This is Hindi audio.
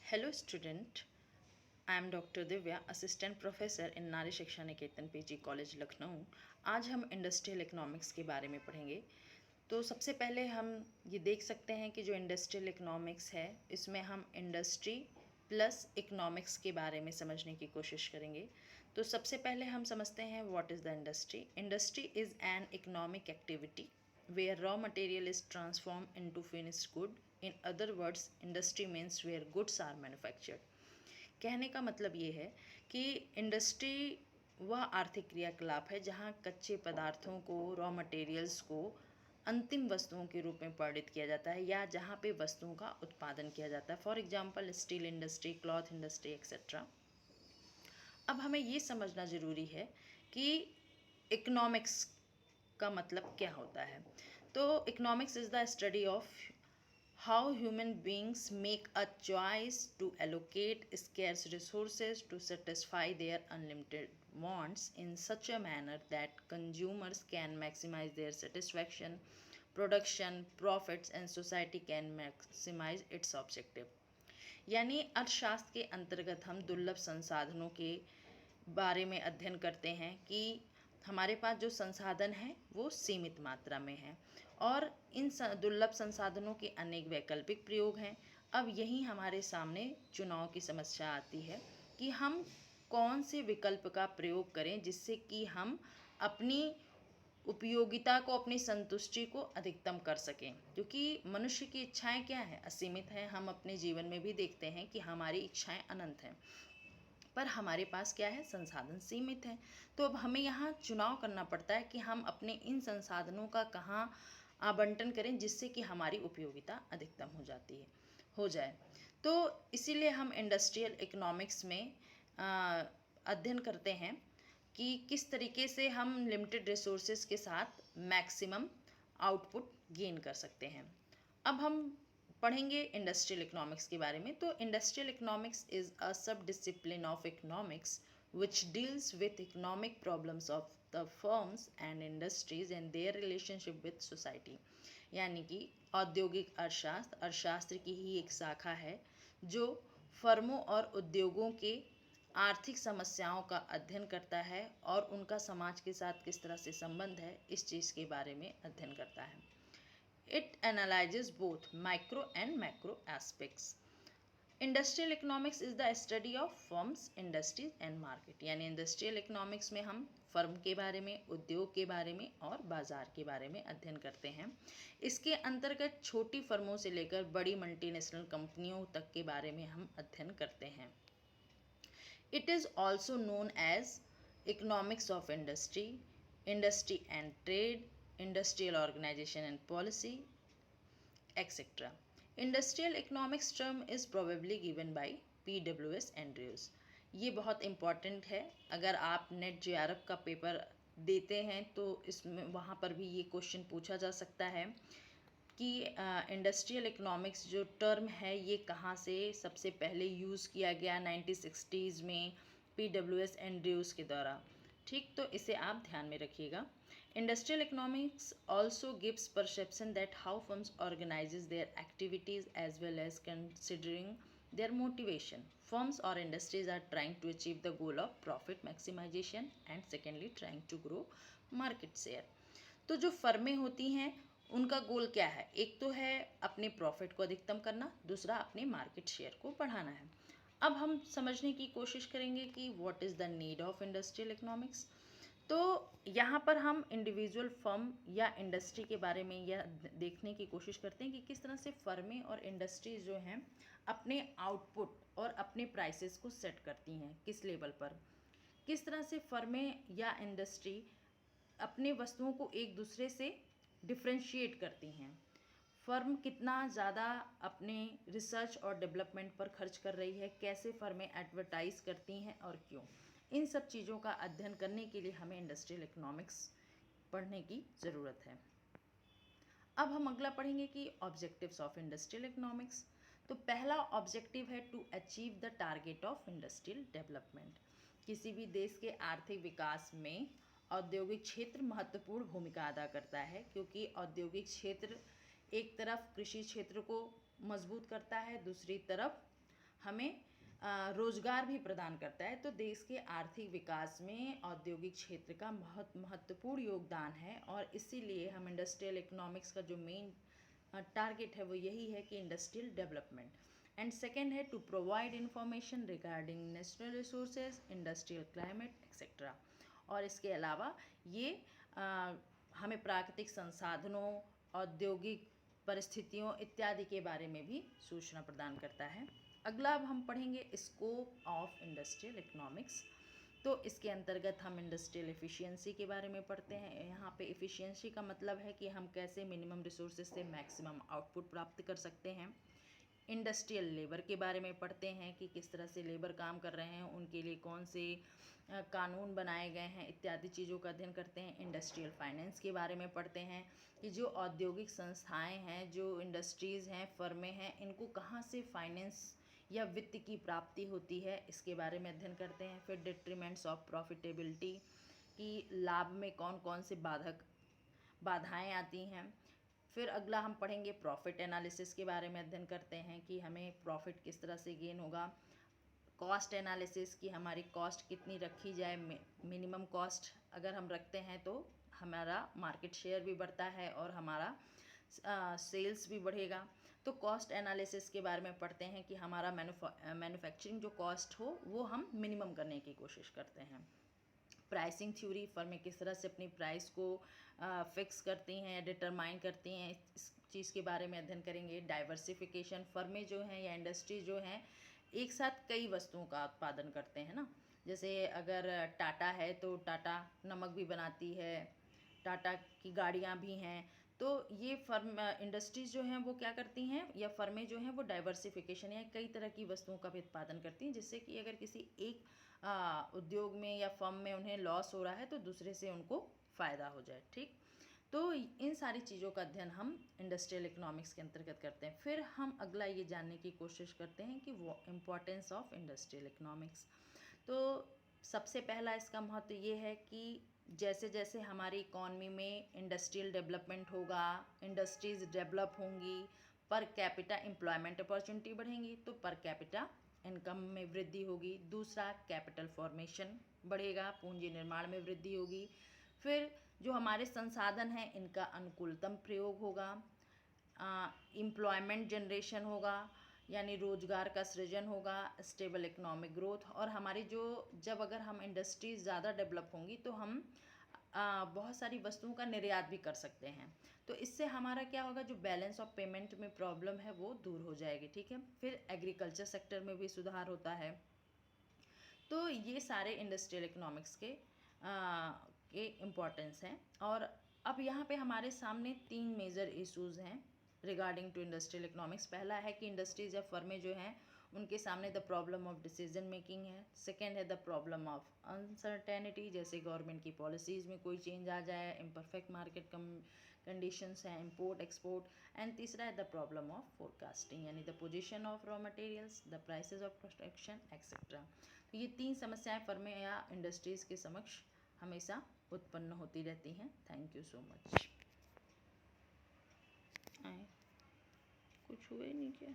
Hello student, I am Dr. Divya, assistant professor in नारी शिक्षा निकेतन पीजी कॉलेज लखनऊ। आज हम इंडस्ट्रियल इकोनॉमिक्स के बारे में पढ़ेंगे। तो सबसे पहले हम ये देख सकते हैं कि जो इंडस्ट्रियल इकोनॉमिक्स है इसमें हम इंडस्ट्री प्लस इकोनॉमिक्स के बारे में समझने की कोशिश करेंगे। तो सबसे पहले हम समझते हैं what is the industry. Industry is an economic activity where raw material is transformed into finished good. In other words, industry means where goods are manufactured. कहने का मतलब ये है कि इंडस्ट्री वह आर्थिक क्रियाकलाप है जहाँ कच्चे पदार्थों को, रॉ मटेरियल्स को अंतिम वस्तुओं के रूप में परिणित किया जाता है या जहाँ पे वस्तुओं का उत्पादन किया जाता है। For example steel industry, cloth industry etcetera. अब हमें ये समझना ज़रूरी है कि इकोनॉमिक्स का मतलब क्या होता है। तो economics is the study of how human beings make a choice to allocate scarce resources to satisfy their unlimited wants in such a manner that consumers can maximize their satisfaction, production, profits and society can maximize its objective। यानी अर्थशास्त्र के अंतर्गत हम दुर्लभ संसाधनों के बारे में अध्ययन करते हैं कि हमारे पास जो संसाधन हैं वो सीमित मात्रा में हैं और इन दुर्लभ संसाधनों के अनेक वैकल्पिक प्रयोग हैं। अब यही हमारे सामने चुनाव की समस्या आती है कि हम कौन से विकल्प का प्रयोग करें जिससे कि हम अपनी उपयोगिता को, अपनी संतुष्टि को अधिकतम कर सकें। क्योंकि मनुष्य की इच्छाएं क्या है, असीमित हैं। हम अपने जीवन में भी देखते हैं कि हमारी इच्छाएं अनंत हैं, पर हमारे पास क्या है, संसाधन सीमित हैं। तो अब हमें यहाँ चुनाव करना पड़ता है कि हम अपने इन संसाधनों का कहाँ आवंटन करें जिससे कि हमारी उपयोगिता अधिकतम हो जाए। तो इसीलिए हम इंडस्ट्रियल इकोनॉमिक्स में अध्ययन करते हैं कि किस तरीके से हम लिमिटेड रिसोर्सेज के साथ मैक्सिमम आउटपुट गेन कर सकते हैं। अब हम पढ़ेंगे इंडस्ट्रियल इकोनॉमिक्स के बारे में। तो इंडस्ट्रियल इकोनॉमिक्स इज़ अ सब discipline of economics which deals with economic problems of the firms and industries and their relationship with society। यानी कि औद्योगिक अर्थशास्त्र की ही एक शाखा है जो फर्मों और उद्योगों के आर्थिक समस्याओं का अध्ययन करता है और उनका समाज के साथ किस तरह से संबंध है, इस चीज़ के बारे में अध्ययन करता है। It analyzes both micro and macro aspects। Industrial economics is the study of firms, industries and market. यानी इंडस्ट्रियल इकोनॉमिक्स में हम फर्म के बारे में, उद्योग के बारे में और बाजार के बारे में अध्ययन करते हैं। इसके अंतर्गत छोटी फर्मों से लेकर बड़ी मल्टीनेशनल कंपनियों तक के बारे में हम अध्ययन करते हैं। It is also known as economics of industry, industry and trade, industrial organisation and policy etcetera. Industrial economics term is probably given by PWS Andrews. ये बहुत इम्पॉर्टेंट है। अगर आप नेट JRF का पेपर देते हैं तो इसमें वहाँ पर भी ये क्वेश्चन पूछा जा सकता है कि इंडस्ट्रियल इकोनॉमिक्स जो टर्म है ये कहाँ से सबसे पहले यूज़ किया गया 1960s में PWS एंड्रयूज के द्वारा। ठीक, तो इसे आप ध्यान में रखिएगा। Industrial economics also gives perception that how firms organises their activities as well as considering their motivation। Firms or industries are trying to achieve the goal of profit maximization and secondly trying to grow market share। तो जो फर्में होती हैं उनका गोल क्या है, एक तो है अपने प्रॉफिट को अधिकतम करना, दूसरा अपने मार्केट शेयर को बढ़ाना है। अब हम समझने की कोशिश करेंगे कि what is the need of industrial economics. तो यहाँ पर हम इंडिविजुअल फर्म या इंडस्ट्री के बारे में यह देखने की कोशिश करते हैं कि किस तरह से फर्में और इंडस्ट्रीज जो हैं अपने आउटपुट और अपने प्राइसेस को सेट करती हैं, किस लेवल पर, किस तरह से फर्में या इंडस्ट्री अपने वस्तुओं को एक दूसरे से डिफ्रेंशिएट करती हैं। फर्म कितना ज़्यादा अपने रिसर्च और डेवलपमेंट पर खर्च कर रही है, कैसे फर्में एडवर्टाइज़ करती हैं और क्यों, इन सब चीज़ों का अध्ययन करने के लिए हमें इंडस्ट्रियल इकोनॉमिक्स पढ़ने की ज़रूरत है। अब हम अगला पढ़ेंगे कि ऑब्जेक्टिव्स ऑफ इंडस्ट्रियल इकोनॉमिक्स। तो पहला ऑब्जेक्टिव है to achieve the target of industrial development. किसी भी देश के आर्थिक विकास में औद्योगिक क्षेत्र महत्वपूर्ण भूमिका अदा करता है, क्योंकि औद्योगिक क्षेत्र एक तरफ कृषि क्षेत्र को मजबूत करता है, दूसरी तरफ हमें रोजगार भी प्रदान करता है। तो देश के आर्थिक विकास में औद्योगिक क्षेत्र का बहुत महत्वपूर्ण योगदान है, और इसीलिए हम इंडस्ट्रियल इकोनॉमिक्स का जो मेन टारगेट है वो यही है कि इंडस्ट्रियल डेवलपमेंट। एंड सेकेंड है to provide information regarding natural resources, industrial climate etcetera. और इसके अलावा ये हमें प्राकृतिक संसाधनों, औद्योगिक परिस्थितियों इत्यादि के बारे में भी सूचना प्रदान करता है। अगला अब हम पढ़ेंगे स्कोप ऑफ इंडस्ट्रियल इकोनॉमिक्स। तो इसके अंतर्गत हम इंडस्ट्रियल एफिशिएंसी के बारे में पढ़ते हैं। यहाँ पे एफिशिएंसी का मतलब है कि हम कैसे मिनिमम रिसोर्सेज से मैक्सिमम आउटपुट प्राप्त कर सकते हैं। इंडस्ट्रियल लेबर के बारे में पढ़ते हैं कि किस तरह से लेबर काम कर रहे हैं, उनके लिए कौन से कानून बनाए गए हैं इत्यादि चीज़ों का अध्ययन करते हैं। इंडस्ट्रियल फाइनेंस के बारे में पढ़ते हैं कि जो औद्योगिक संस्थाएं हैं, जो इंडस्ट्रीज़ हैं, फर्में हैं, इनको कहाँ से फाइनेंस या वित्त की प्राप्ति होती है, इसके बारे में अध्ययन करते हैं। फिर डिट्रीमेंट्स ऑफ प्रॉफिटेबिलिटी की लाभ में कौन कौन से बाधाएं आती हैं। फिर अगला हम पढ़ेंगे प्रॉफिट एनालिसिस के बारे में अध्ययन करते हैं कि हमें प्रॉफिट किस तरह से गेन होगा। कॉस्ट एनालिसिस की हमारी कॉस्ट कितनी रखी जाए, मिनिमम कॉस्ट अगर हम रखते हैं तो हमारा मार्केट शेयर भी बढ़ता है और हमारा सेल्स भी बढ़ेगा। तो कॉस्ट एनालिसिस के बारे में पढ़ते हैं कि हमारा मैन्युफैक्चरिंग जो कॉस्ट हो वो हम मिनिमम करने की कोशिश करते हैं। प्राइसिंग थ्योरी, फर्में किस तरह से अपनी प्राइस को फिक्स करती हैं, डिटरमाइन करती हैं, इस चीज़ के बारे में अध्ययन करेंगे। डाइवर्सिफिकेशन, फर्में जो हैं या इंडस्ट्री जो हैं एक साथ कई वस्तुओं का उत्पादन करते हैं ना। जैसे अगर टाटा है तो टाटा नमक भी बनाती है, टाटा की गाड़ियाँ भी हैं। तो ये फर्म इंडस्ट्रीज जो हैं वो क्या करती हैं, या फर्में जो हैं वो डाइवर्सिफिकेशन या कई तरह की वस्तुओं का भी उत्पादन करती हैं, जिससे कि अगर किसी एक उद्योग में या फर्म में उन्हें लॉस हो रहा है तो दूसरे से उनको फ़ायदा हो जाए। ठीक, तो इन सारी चीज़ों का अध्ययन हम इंडस्ट्रियल इकोनॉमिक्स के अंतर्गत करते हैं। फिर हम अगला ये जानने की कोशिश करते हैं कि वो इम्पोर्टेंस ऑफ इंडस्ट्रियल इकोनॉमिक्स। तो सबसे पहला इसका महत्व ये है कि जैसे जैसे हमारी इकॉनमी में इंडस्ट्रियल डेवलपमेंट होगा, इंडस्ट्रीज़ डेवलप होंगी, पर कैपिटा एम्प्लॉयमेंट अपॉर्चुनिटी बढ़ेंगी, तो पर कैपिटा इनकम में वृद्धि होगी। दूसरा, कैपिटल फॉर्मेशन बढ़ेगा, पूंजी निर्माण में वृद्धि होगी। फिर जो हमारे संसाधन हैं इनका अनुकूलतम प्रयोग होगा, एम्प्लॉयमेंट जनरेशन होगा, यानी रोजगार का सृजन होगा, स्टेबल इकोनॉमिक ग्रोथ। और हमारी जो जब अगर हम इंडस्ट्रीज ज़्यादा डेवलप होंगी तो हम बहुत सारी वस्तुओं का निर्यात भी कर सकते हैं। तो इससे हमारा क्या होगा, जो बैलेंस ऑफ पेमेंट में प्रॉब्लम है वो दूर हो जाएगी। ठीक है, फिर एग्रीकल्चर सेक्टर में भी सुधार होता है। तो ये सारे इंडस्ट्रियल इकोनॉमिक्स के इम्पोर्टेंस हैं। और अब यहाँ पे हमारे सामने 3 मेजर इश्यूज़ हैं रिगार्डिंग टू इंडस्ट्रियल इकोनॉमिक्स। पहला है कि इंडस्ट्रीज या फर्में जो हैं उनके सामने the problem of decision making है। सेकेंड है द प्रॉब्लम ऑफ अनसर्टेनिटी, जैसे गवर्नमेंट की पॉलिसीज़ में कोई चेंज आ जाए, इम्परफेक्ट मार्केट कंडीशंस हैं, इंपोर्ट एक्सपोर्ट। एंड तीसरा है द प्रॉब्लम ऑफ फोरकास्टिंग, यानी the position of raw materials, the prices of production etcetera. तो ये 3 समस्याएं फर्में या इंडस्ट्रीज़ के समक्ष हमेशा उत्पन्न होती रहती हैं। Thank you so much. कुछ हुए नहीं क्या?